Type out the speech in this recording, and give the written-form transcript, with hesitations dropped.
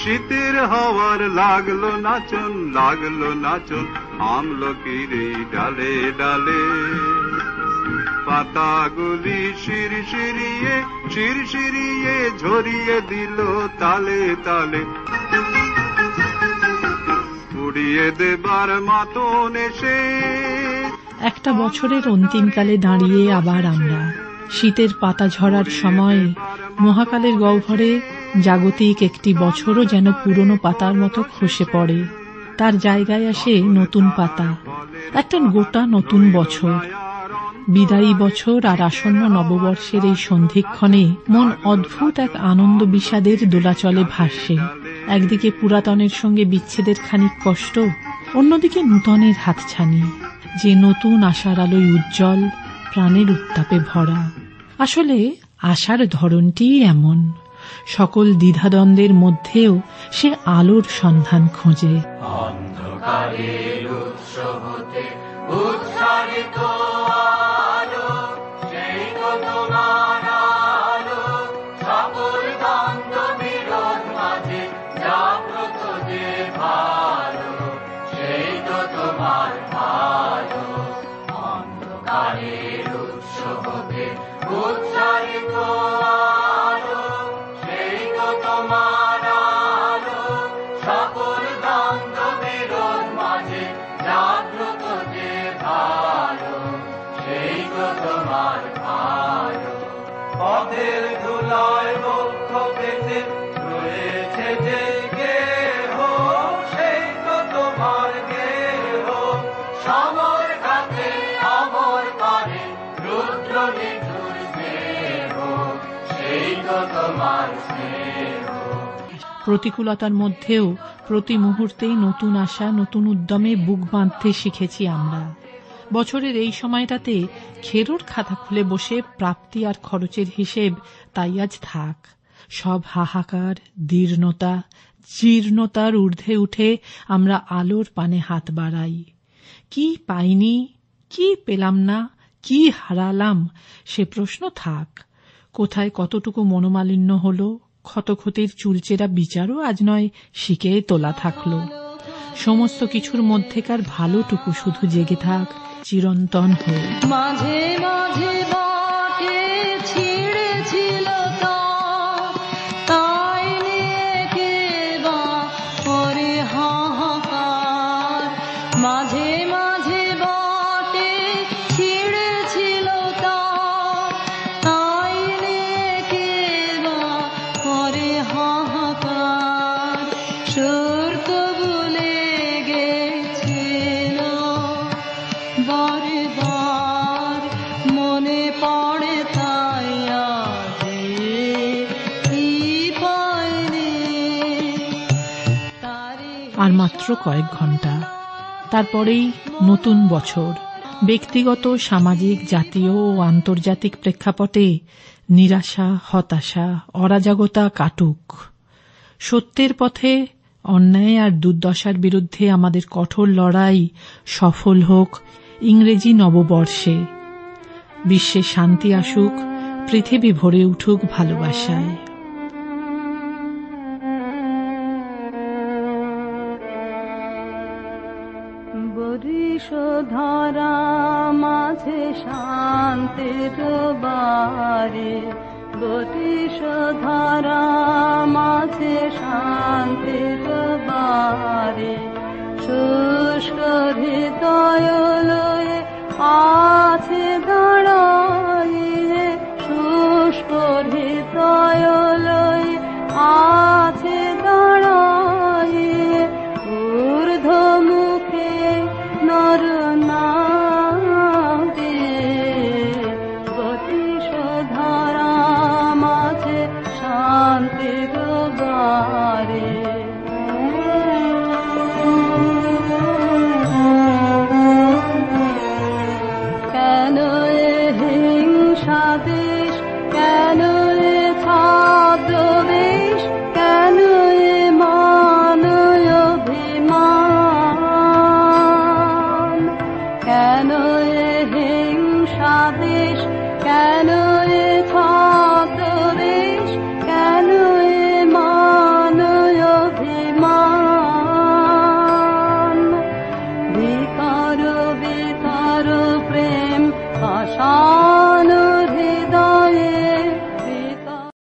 শীতের হওয়ার লাগলো নাচন আমলকির ডালে ডালে, পাতাগুলি শিরশিরিয়ে ঝরিয়ে দিল তালে তালে, উড়িয়ে দেবার মাতন এসে। একটা বছরের অন্তিমকালে দাঁড়িয়ে আবার আমরা শীতের পাতা ঝরার সময় মহাকালের গহ্বরে জাগতিক একটি বছরও যেন পুরনো পাতার মতো খসে পড়ে, তার জায়গায় আসে নতুন পাতা, একটা গোটা নতুন বছর। বিদায়ী বছর আর আসন্ন নববর্ষের এই সন্ধিক্ষণে মন অদ্ভুত এক আনন্দ বিষাদের দোলাচলে ভাসে। একদিকে পুরাতনের সঙ্গে বিচ্ছেদের খানিক কষ্ট, অন্যদিকে নূতনের হাতছানি, যে নতুন আশার আলোয় উজ্জ্বল, প্রাণের উত্তাপে ভরা। আসলে আশার ধরনটিই এমন, সকল দ্বিধাদ্বন্দ্বের মধ্যেও সে আলোর সন্ধান খোঁজে। অন্ধকারের উৎস হতে উৎসারিত আলো, সেই তো তোমার আলো, সকল দ্বন্দ্ব বিরোধ মাঝে জাগ্রত যে ভালো, সেই তো তোমার ভালো। অন্ধকারের উৎস হতে উৎসারিত আলো, সেই তো তোমার আলো, সকল দ্বন্দ্ব বিরোধ মাঝে জাগ্রত যে ভালো, সেই তো তোমার ভালো। পথের ধুলায় বক্ষ পেতে রয়েছে যে গেহ, সেই তো তোমার গেহ, সমর কাছে অমর করে রুদ্র নিঠুর স্নেহ, সেই তো তোমার স্নেহ। প্রতিকূলতার মধ্যেও প্রতি মুহূর্তেই নতুন আশা, নতুন উদ্যমে বুক বাঁধতে শিখেছি আমরা। বছরের এই সময়টাতে খেরোর খাতা খুলে বসে প্রাপ্তি আর খরচের হিসেব তাই আজ থাক। সব হাহাকার, দীর্ণতা, জীর্ণতার ঊর্ধ্বে উঠে আমরা আলোর পানে হাত বাড়াই। কি পাইনি, কি পেলাম না, কি হারালাম, সে প্রশ্ন থাক। কোথায় কতটুকু মনোমালিন্য হলো, ক্ষতক্ষতির চুলচেরা বিচারও আজ নয় শিখে তোলা থাকলো। সমস্ত কিছুর মধ্যেকার ভালোটুকু শুধু জেগে থাক চিরন্তন হয়ে। মাঝে মাঝে বাটে ছিঁড়েছিল তাই নিয়ে কে বা করে হাহাকার, মাঝে মাঝে বাটে ছিঁড়েছিল তাই নিয়ে কে বা করে হাহাকার, সুর তবু লেগেছিল বারে বার, মনে পড়ে তাই আজে কি পাইনি। আর মাত্র কয়েক ঘন্টা, তারপরেই নতুন বছর। ব্যক্তিগত, সামাজিক, জাতীয় ও আন্তর্জাতিক প্রেক্ষাপটে নিরাশা, হতাশা, অরাজকতা কাটুক। সত্যের পথে অন্যায় আর দুর্দশার বিরুদ্ধে আমাদের কঠোর লড়াই সফল হোক ইংরেজি নববর্ষে। বিশ্বে শান্তি আসুক, পৃথিবী ভরে উঠুক ভালোবাসায়। বরিশ ধারা মাঝে শান্তির বারে, বরিশ ধারা মাঝে শান্তির বারে, শুষ্ক হৃদয় লয়ে আছে দাঁড়াইয়ে, শুষ্ক হৃদয় লয়ে আছে দাঁড়াইয়ে, ঊর্ধ্বমুখে নর নারী, বরিশ ধারা মাঝে শান্তির বারে।